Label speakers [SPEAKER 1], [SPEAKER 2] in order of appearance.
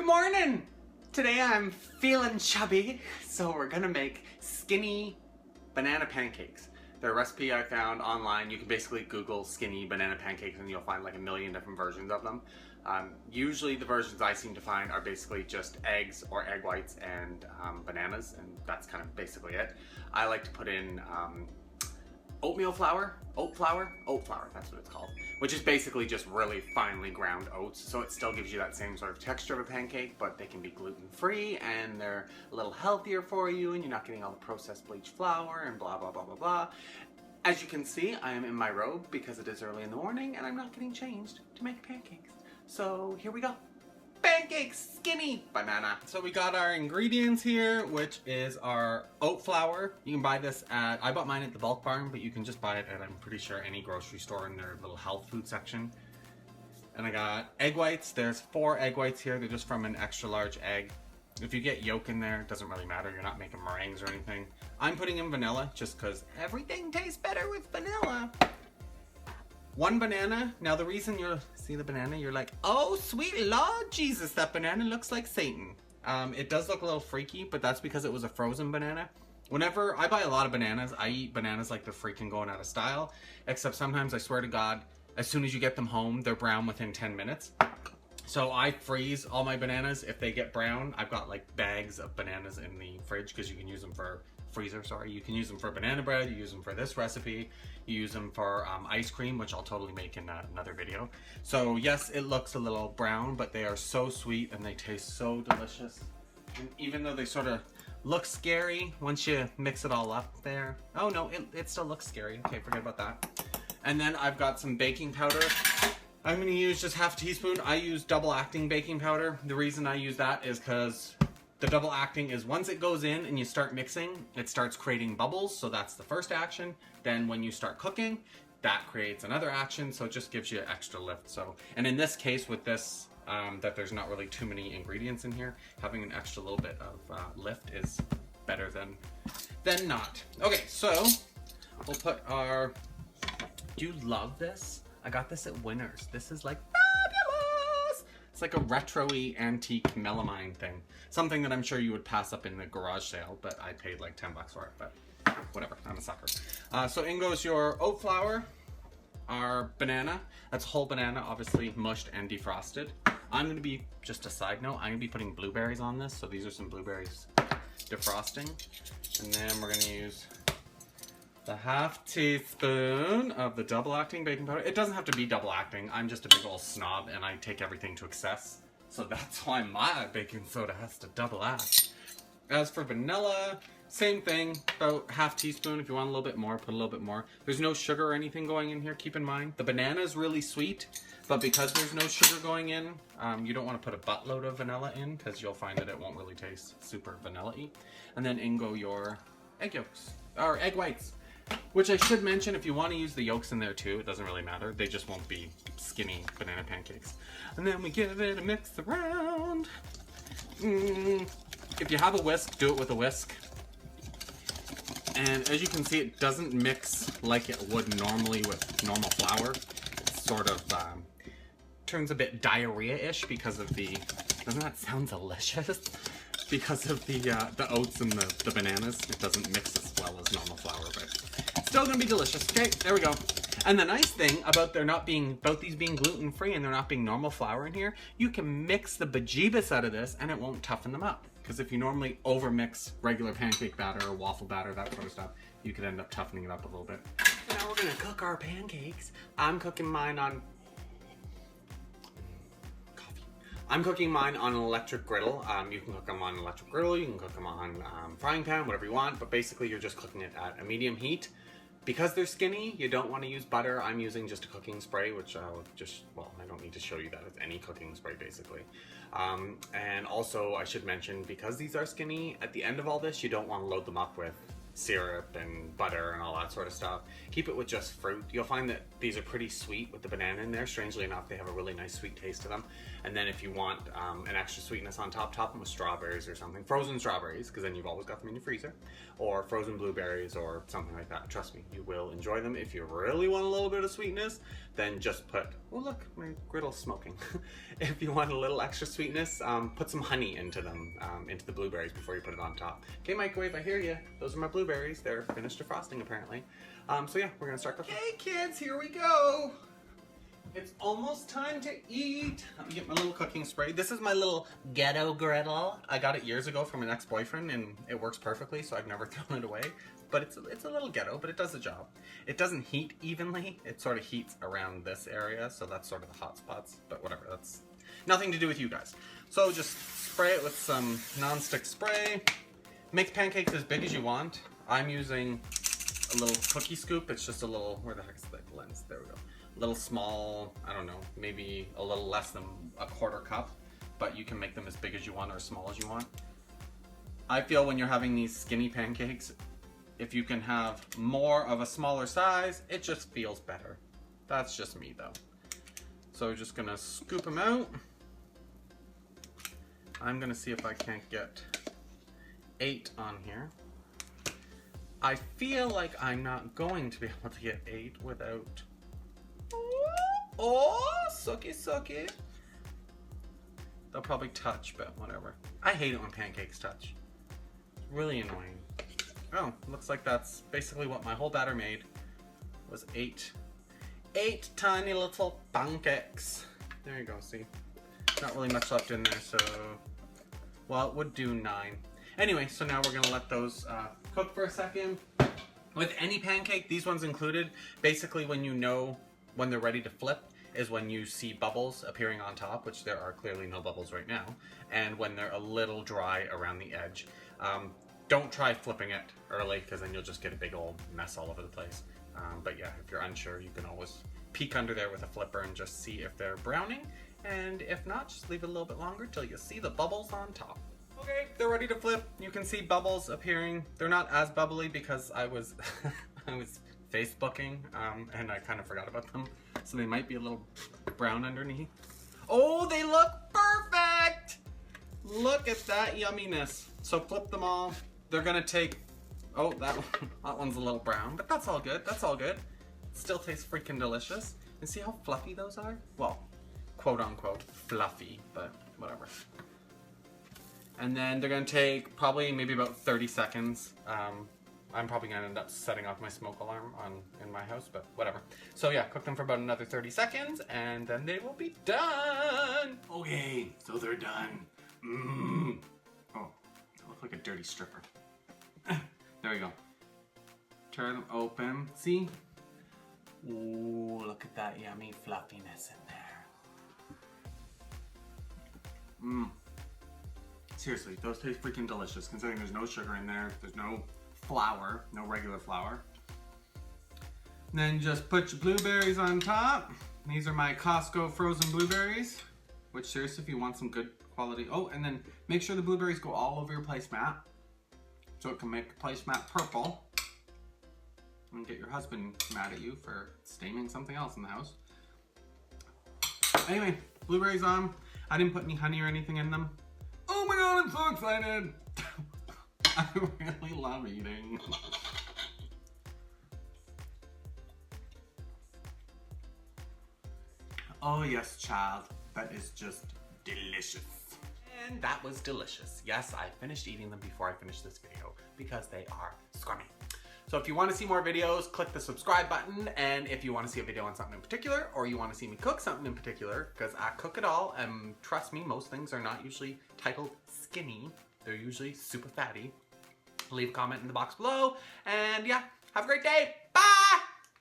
[SPEAKER 1] Good morning! Today I'm feeling chubby, so we're gonna make skinny banana pancakes. They're a recipe I found online. You can basically Google skinny banana pancakes and you'll find like a million different versions of them. Usually the versions I seem to find are basically just eggs or egg whites and bananas, and that's kind of basically it. I like to put in oat flour, that's what it's called, which is basically just really finely ground oats, so it still gives you that same sort of texture of a pancake, but they can be gluten-free and they're a little healthier for you and you're not getting all the processed bleached flour and blah blah blah blah blah. As you can see, I am in my robe because it is early in the morning and I'm not getting changed to make pancakes. So here we go. Pancakes, skinny banana. So we got our ingredients here, which is our oat flour. You can buy this at, I bought mine at the Bulk Barn, but you can just buy it at, I'm pretty sure, any grocery store in their little health food section. And I got egg whites. There's 4 egg whites here. They're just from an extra large egg. If you get yolk in there, it doesn't really matter. You're not making meringues or anything. I'm putting in vanilla just because everything tastes better with vanilla. 1 banana. Now the reason you see the banana, you're like, oh sweet Lord Jesus, that banana looks like Satan. It does look a little freaky, but that's because it was a frozen banana. Whenever I buy a lot of bananas, I eat bananas like they're freaking going out of style. Except sometimes, I swear to God, as soon as you get them home, they're brown within 10 minutes. So I freeze all my bananas. If they get brown, I've got like bags of bananas in the fridge because you can use them for you can use them for banana bread, you use them for this recipe, you use them for ice cream, which I'll totally make in another video. So yes, it looks a little brown, but they are so sweet and they taste so delicious. And even though they sort of look scary once you mix it all up there. Oh no, it still looks scary. Okay, forget about that. And then I've got some baking powder. I'm gonna use just half a teaspoon. I use double acting baking powder. The reason I use that is because the double acting is once it goes in and you start mixing, it starts creating bubbles, so that's the first action. Then when you start cooking, that creates another action, so it just gives you extra lift. So, and in this case with this, that there's not really too many ingredients in here, having an extra little bit of lift is better than not. Okay, so we'll put our, do you love this? I got this at Winners. This is like fabulous! It's like a retro-y antique melamine thing. Something that I'm sure you would pass up in the garage sale, but I paid like 10 bucks for it, but whatever, I'm a sucker. So in goes your oat flour, our banana. That's whole banana, obviously mushed and defrosted. I'm gonna be, just a side note, I'm gonna be putting blueberries on this, so these are some blueberries defrosting. And then we're gonna use the half teaspoon of the double acting baking powder. It doesn't have to be double acting. I'm just a big old snob and I take everything to excess. So that's why my baking soda has to double act. As for vanilla, same thing, about half teaspoon. If you want a little bit more, put a little bit more. There's no sugar or anything going in here, keep in mind. The banana is really sweet, but because there's no sugar going in, you don't want to put a buttload of vanilla in because you'll find that it won't really taste super vanilla-y. And then in go your egg yolks, or egg whites. Which I should mention, if you want to use the yolks in there too, it doesn't really matter. They just won't be skinny banana pancakes. And then we give it a mix around. If you have a whisk, do it with a whisk. And as you can see, it doesn't mix like it would normally with normal flour. It sort of turns a bit diarrhea-ish because of the, doesn't that sound delicious? Because of the oats and the bananas. It doesn't mix as well as normal flour, but still gonna be delicious. Okay, there we go. And the nice thing about these being gluten-free and there not being normal flour in here, you can mix the bejeebus out of this and it won't toughen them up. Because if you normally overmix regular pancake batter or waffle batter, that sort of stuff, you could end up toughening it up a little bit. Now we're gonna cook our pancakes. I'm cooking mine on an electric griddle. You can cook them on an electric griddle, you can cook them on frying pan, whatever you want, but basically you're just cooking it at a medium heat. Because they're skinny, you don't want to use butter. I'm using just a cooking spray, which I'll I don't need to show you that. It's any cooking spray, basically. And also, I should mention, because these are skinny, at the end of all this, you don't want to load them up with syrup and butter and all that sort of stuff. Keep it with just fruit. You'll find that these are pretty sweet with the banana in there. Strangely enough, they have a really nice sweet taste to them. And then if you want an extra sweetness on top, top them with strawberries or something. Frozen strawberries, because then you've always got them in your freezer. Or frozen blueberries or something like that. Trust me, you will enjoy them. If you really want a little bit of sweetness, then just put, oh look, my griddle's smoking. If you want a little extra sweetness, put some honey into them, into the blueberries before you put it on top. Okay, microwave, I hear you. Those are my blueberries. They're finished defrosting apparently. So yeah, we're gonna start cooking. Hey kids, here we go. It's almost time to eat. Let me get my little cooking spray. This is my little ghetto griddle. I got it years ago from an ex-boyfriend and it works perfectly, so I've never thrown it away. But it's a little ghetto, but it does the job. It doesn't heat evenly. It sort of heats around this area, so that's sort of the hot spots. But whatever, that's nothing to do with you guys. So just spray it with some non-stick spray. Make pancakes as big as you want. I'm using a little cookie scoop. It's just a little, where the heck is the lens? There we go. A little small, I don't know, maybe a little less than a quarter cup, but you can make them as big as you want or as small as you want. I feel when you're having these skinny pancakes, if you can have more of a smaller size, it just feels better. That's just me though. So we're just gonna scoop them out. I'm gonna see if I can't get 8 on here. I feel like I'm not going to be able to get 8 without... Oh, sucky, sucky. They'll probably touch, but whatever. I hate it when pancakes touch. It's really annoying. Oh, looks like that's basically what my whole batter made. Was 8 tiny little pancakes. There you go, see? Not really much left in there, so... Well, it would do 9. Anyway, so now we're gonna let those cook for a second. With any pancake, these ones included, basically when you know when they're ready to flip is when you see bubbles appearing on top, which there are clearly no bubbles right now, and when they're a little dry around the edge. Don't try flipping it early, because then you'll just get a big old mess all over the place. But yeah, if you're unsure, you can always peek under there with a flipper and just see if they're browning, and if not, just leave it a little bit longer till you see the bubbles on top. Okay, they're ready to flip. You can see bubbles appearing. They're not as bubbly because I was I was Facebooking and I kind of forgot about them. So they might be a little brown underneath. Oh, they look perfect! Look at that yumminess. So flip them all. They're gonna take, oh, that one's a little brown, but that's all good, that's all good. Still tastes freaking delicious. And see how fluffy those are? Well, quote unquote fluffy, but whatever. And then they're gonna take probably maybe about 30 seconds. I'm probably gonna end up setting off my smoke alarm in my house, but whatever. So yeah, cook them for about another 30 seconds and then they will be done. Okay, so they're done. Oh, I look like a dirty stripper. There we go. Turn them open. See? Ooh, look at that yummy fluffiness in there. Seriously, those taste freaking delicious considering there's no sugar in there, there's no flour, no regular flour. And then just put your blueberries on top. These are my Costco frozen blueberries, which seriously, if you want some good quality. Oh, and then make sure the blueberries go all over your placemat so it can make placemat purple. And get your husband mad at you for staining something else in the house. Anyway, blueberries on. I didn't put any honey or anything in them. Oh my god, I'm so excited! I really love eating. Oh yes, child. That is just delicious. And that was delicious. Yes, I finished eating them before I finished this video because they are scummy. So if you want to see more videos, click the subscribe button, and if you want to see a video on something in particular, or you want to see me cook something in particular, because I cook it all, and trust me, most things are not usually titled skinny. They're usually super fatty. Leave a comment in the box below, and yeah, have a great day. Bye!